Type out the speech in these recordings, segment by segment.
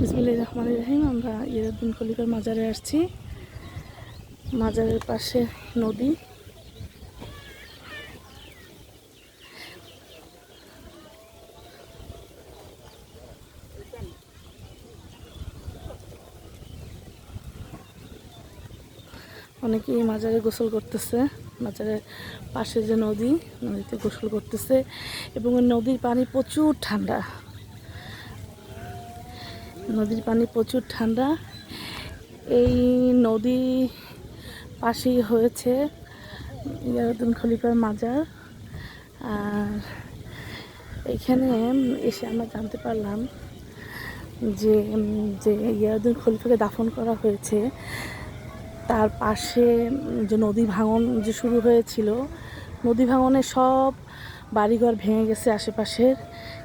বিসমিল্লাহির রহমানির রহিম। আমরা ইয়ারউদ্দিন খলিফার মাজারে আসছি। মাজারের পাশে নদী। অনেকেই মাজারে গোসল করতেছে। মাজারের পাশে যে নদী, নদীতে গোসল করতেছে এবং নদীর পানি প্রচুর ঠান্ডা। নদীর পানি প্রচুর ঠান্ডা। এই নদী পাশেই হয়েছে ইয়ারউদ্দিন খলিফার মাজার। আর এখানে এসে আমরা জানতে পারলাম যে যে ইয়ারউদ্দিন খলিফাকে দাফন করা হয়েছে তার পাশে যে নদী ভাঙন যে শুরু হয়েছিল, নদী ভাঙনে সব বাড়িঘর ভেঙে গেছে আশেপাশের,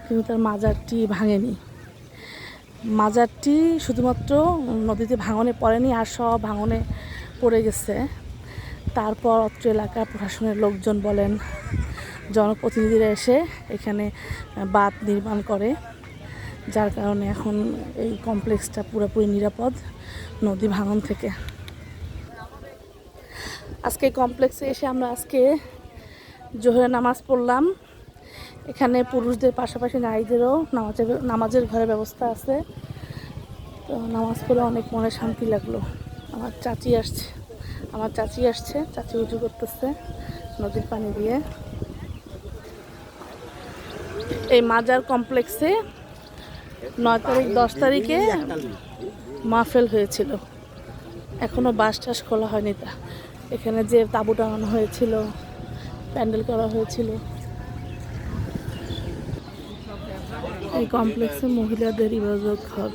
কিন্তু তার মাজারটি ভাঙেনি। মাজারটি শুধুমাত্র নদীতে ভাঙনে পড়েনি, আর সব ভাঙনে পড়ে গেছে। তারপর অত্র এলাকার প্রশাসনের লোকজন বলেন, জনপ্রতিনিধিরা এসে এখানে বাঁধ নির্মাণ করে, যার কারণে এখন এই কমপ্লেক্সটা পুরোপুরি নিরাপদ নদী ভাঙন থেকে। আজকে কমপ্লেক্সে এসে আমরা আজকে জোহরের নামাজ পড়লাম। এখানে পুরুষদের পাশাপাশি নারীদেরও নামাজের ঘরের ব্যবস্থা আছে। তো নামাজ পড়ে অনেক মনে শান্তি লাগলো। আমার চাচি আসছে, চাচি উজু করতেছে নদীর পানি দিয়ে। এই মাজার কমপ্লেক্সে 9 তারিখ 10 তারিখে মাহফিল হয়েছিল। এখনও বাস টাস খোলা হয়নি। তা এখানে যে তাঁবু টাঙানো হয়েছিল, প্যান্ডেল করা হয়েছিল। এই কমপ্লেক্সে মহিলাদের ইবাদত ঘর।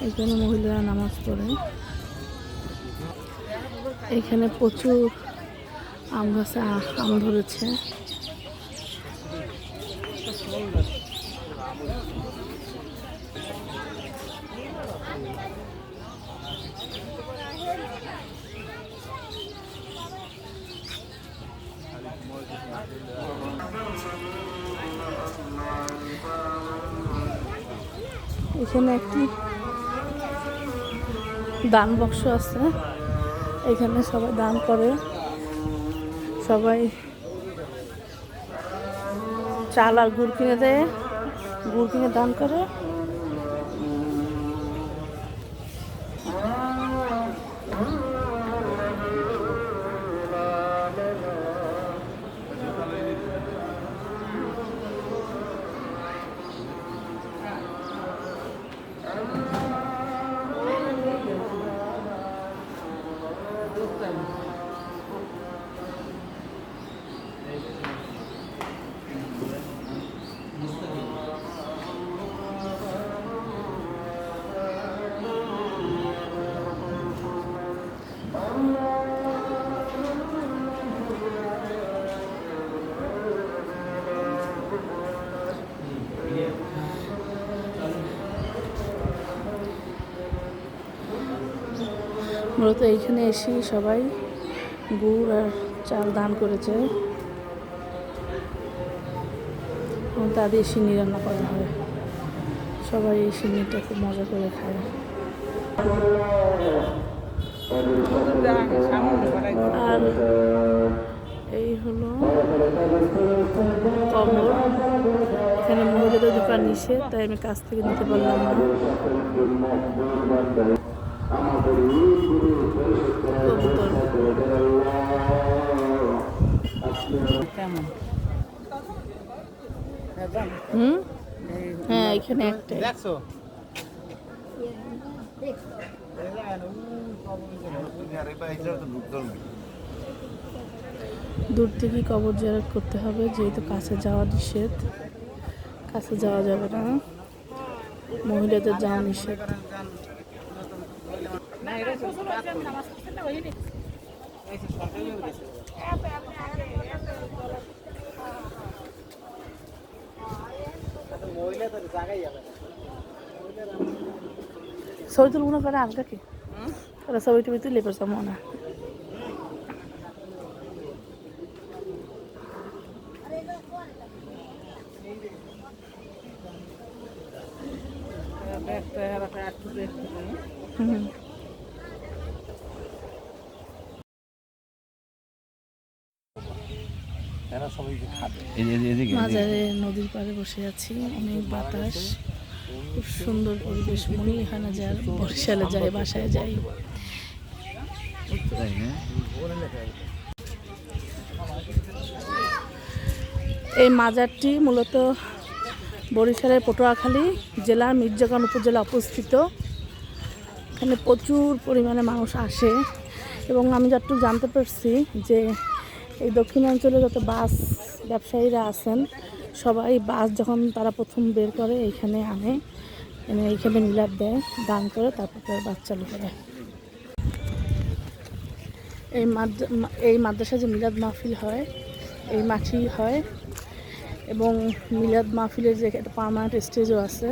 এখানে মহিলারা নামাজ পড়ে। এখানে প্রচুর আম গাছে আম ধরেছে। এখানে একটি দান বাক্স আছে, এখানে সবাই দান করে। সবাই চাল আর গুড় কিনে দেয়, গুড় কিনে দান করে। মূলত এইখানে এসে সবাই গুড় আর চাল দান করেছে এবং তা দিয়ে সিন্নি রান্না করা হয়। সবাই এই সিন্নিটা খুব মজা করে খায়। আর এই হলো কবর। এখানে মহিলাদের দোকান নিষেধ, তাই আমি কাছ থেকে নিতে পারলাম না। হ্যাঁ, এখানে একটা দূর থেকে কবর জিয়ারত করতে হবে, যেহেতু কাছে যাওয়া নিষেধ। কাছে যাওয়া যাবে না, মহিলাদের যাওয়া নিষেধ। ছবি তুলব না করে আলগা কি ছবি টবি তুলে পড়ছে মনে। হুম। মাজারে নদীর পাড়ে বসে আছি, অনেক বাতাস, খুব সুন্দর পরিবেশ। মনেই হয় না যে আর বরিশালে যাই, বাসায় যাই। এই মাজারটি মূলত বরিশালের পটুয়াখালী জেলার মির্জাখান উপজেলা অবস্থিত। এখানে প্রচুর পরিমাণে মানুষ আসে এবং আমি যতটুকু জানতে পারছি যে এই দক্ষিণাঞ্চলে যত বাস ব্যবসায়ীরা আছেন সবাই বাস যখন তারা প্রথম বের করে এইখানে আনে, এনে এইখানে মিলাদ দেয়, দান করে, তারপর তারা বাস চালু করে। এই মাদ্রাসা যে মিলাদ মাহফিল হয় এই মাঠেই হয় এবং মিলাদ মাহফিলের যে একটা পার্মানেন্ট স্টেজও আছে।